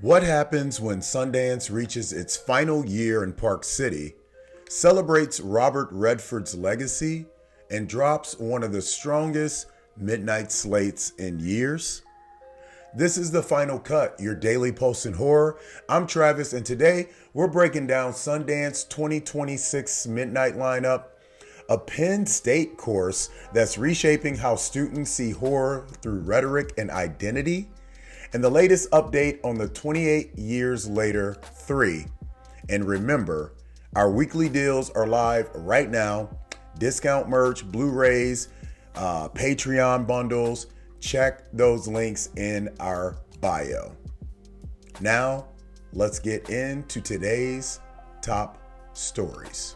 What happens when Sundance reaches its final year in Park City, celebrates Robert Redford's legacy, and drops one of the strongest midnight slates in years? This is The Final Cut, your daily post in horror. I'm Travis, and today we're breaking down Sundance 2026 midnight lineup, a Penn State course that's reshaping how students see horror through rhetoric and identity, and the latest update on the 28 Years Later 3. And remember, our weekly deals are live right now. Discount merch, Blu-rays, Patreon bundles. Check those links in our bio. Now, let's get into today's top stories.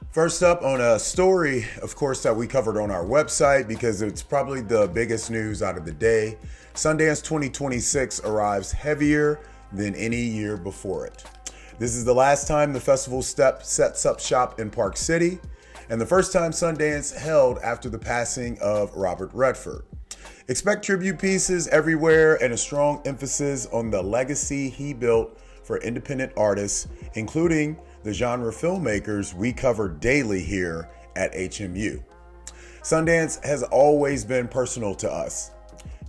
First up on a story, of course, that we covered on our website because it's probably the biggest news out of the day. Sundance 2026 arrives heavier than any year before it. This is the last time the festival sets up shop in Park City, and the first time Sundance held after the passing of Robert Redford. Expect tribute pieces everywhere and a strong emphasis on the legacy he built for independent artists, including the genre filmmakers we cover daily here at HMU. Sundance has always been personal to us.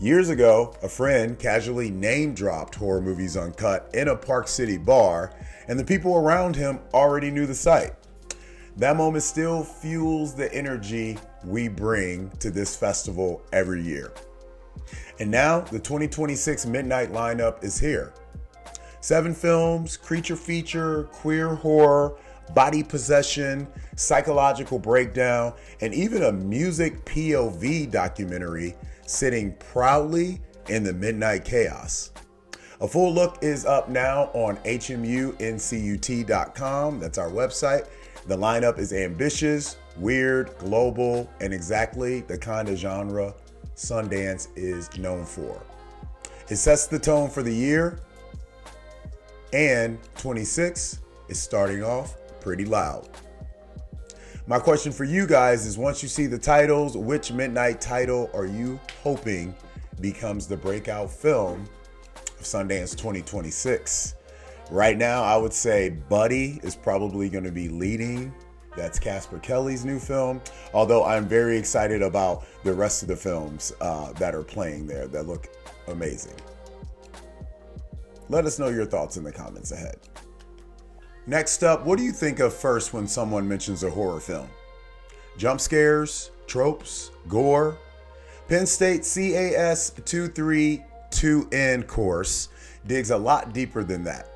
Years ago, a friend casually name-dropped Horror Movies Uncut in a Park City bar, and the people around him already knew the site. That moment still fuels the energy we bring to this festival every year. And now, the 2026 Midnight lineup is here. 7 films, creature feature, queer horror, body possession, psychological breakdown, and even a music POV documentary sitting proudly in the midnight chaos. A full look is up now on hmuncut.com. That's our website. The lineup is ambitious, weird, global, and exactly the kind of genre Sundance is known for. It sets the tone for the year, and 26 is starting off pretty loud. My question for you guys is, once you see the titles, which midnight title are you hoping becomes the breakout film of Sundance 2026? Right now, I would say Buddy is probably going to be leading. That's Casper Kelly's new film, although I'm very excited about the rest of the films that are playing there that look amazing. Let us know your thoughts in the comments ahead. Next up, what do you think of first when someone mentions a horror film? Jump scares, tropes, gore? Penn State CAS 232N course digs a lot deeper than that.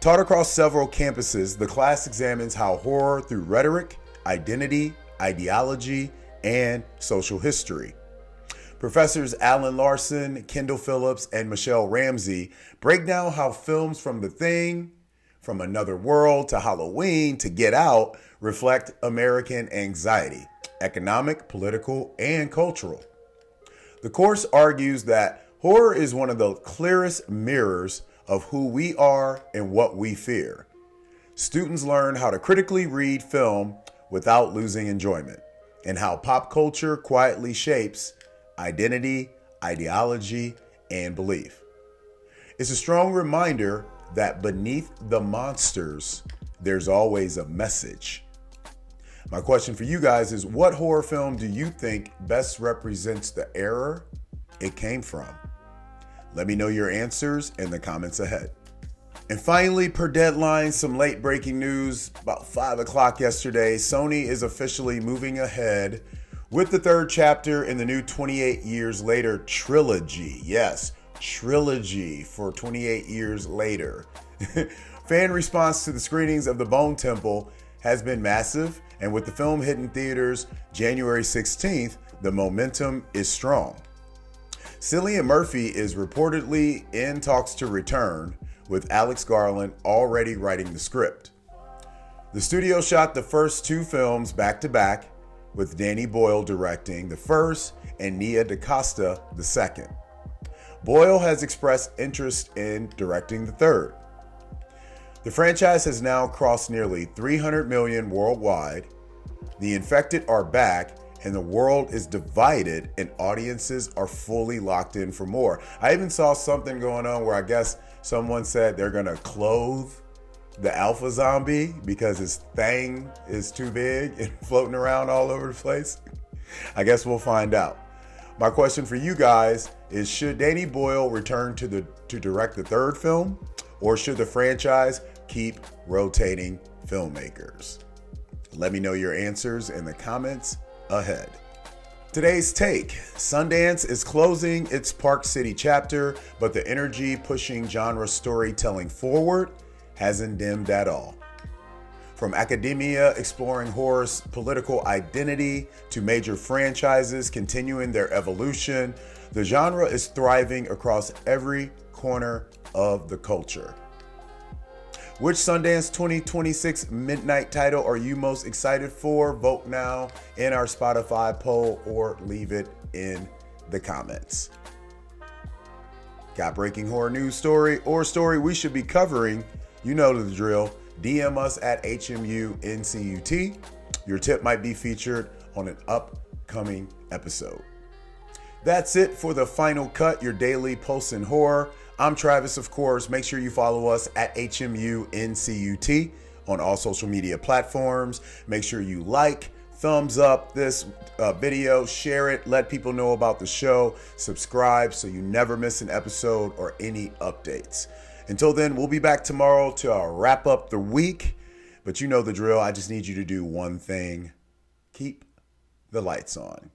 Taught across several campuses, the class examines how horror through rhetoric, identity, ideology, and social history. Professors Alan Larson, Kendall Phillips, and Michelle Ramsey break down how films from The Thing, From Another World to Halloween to Get Out reflect American anxiety, economic, political, and cultural. The course argues that horror is one of the clearest mirrors of who we are and what we fear. Students learn how to critically read film without losing enjoyment, and how pop culture quietly shapes identity, ideology, and belief. It's a strong reminder that beneath the monsters, there's always a message. My question for you guys is, what horror film do you think best represents the era it came from? Let me know your answers in the comments ahead. And finally, per deadline, some late breaking news. About 5 o'clock yesterday, Sony is officially moving ahead with the 3rd chapter in the new 28 Years Later trilogy. Yes, trilogy for 28 Years Later. Fan response to the screenings of The Bone Temple has been massive, and with the film hitting theaters January 16th, the momentum is strong. Cillian Murphy is reportedly in talks to return, with Alex Garland already writing the script. The studio shot the first 2 films back-to-back, with Danny Boyle directing the first and Nia DaCosta the second. Boyle has expressed interest in directing the third. The franchise has now crossed nearly 300 million worldwide. The infected are back, and the world is divided, and audiences are fully locked in for more. I even saw something going on where I guess Someone said they're going to clothe the alpha zombie because his thing is too big and floating around all over the place. I guess we'll find out. My question for you guys is, should Danny Boyle return to direct the third film, or should the franchise keep rotating filmmakers? Let me know your answers in the comments ahead. Today's take: Sundance is closing its Park City chapter, but the energy pushing genre storytelling forward hasn't dimmed at all. From academia exploring horror's political identity to major franchises continuing their evolution, the genre is thriving across every corner of the culture. Which Sundance 2026 midnight title are you most excited for? Vote now in our Spotify poll or leave it in the comments. Got breaking horror news story or story we should be covering? You know the drill. DM us at HMUNCUT. Your tip might be featured on an upcoming episode. That's it for the Final Cut, your daily pulse in horror. I'm Travis, of course. Make sure you follow us at HMUNCUT on all social media platforms. Make sure you like, thumbs up this video, share it, let people know about the show, subscribe so you never miss an episode or any updates. Until then, we'll be back tomorrow to wrap up the week. But you know the drill. I just need you to do one thing: keep the lights on.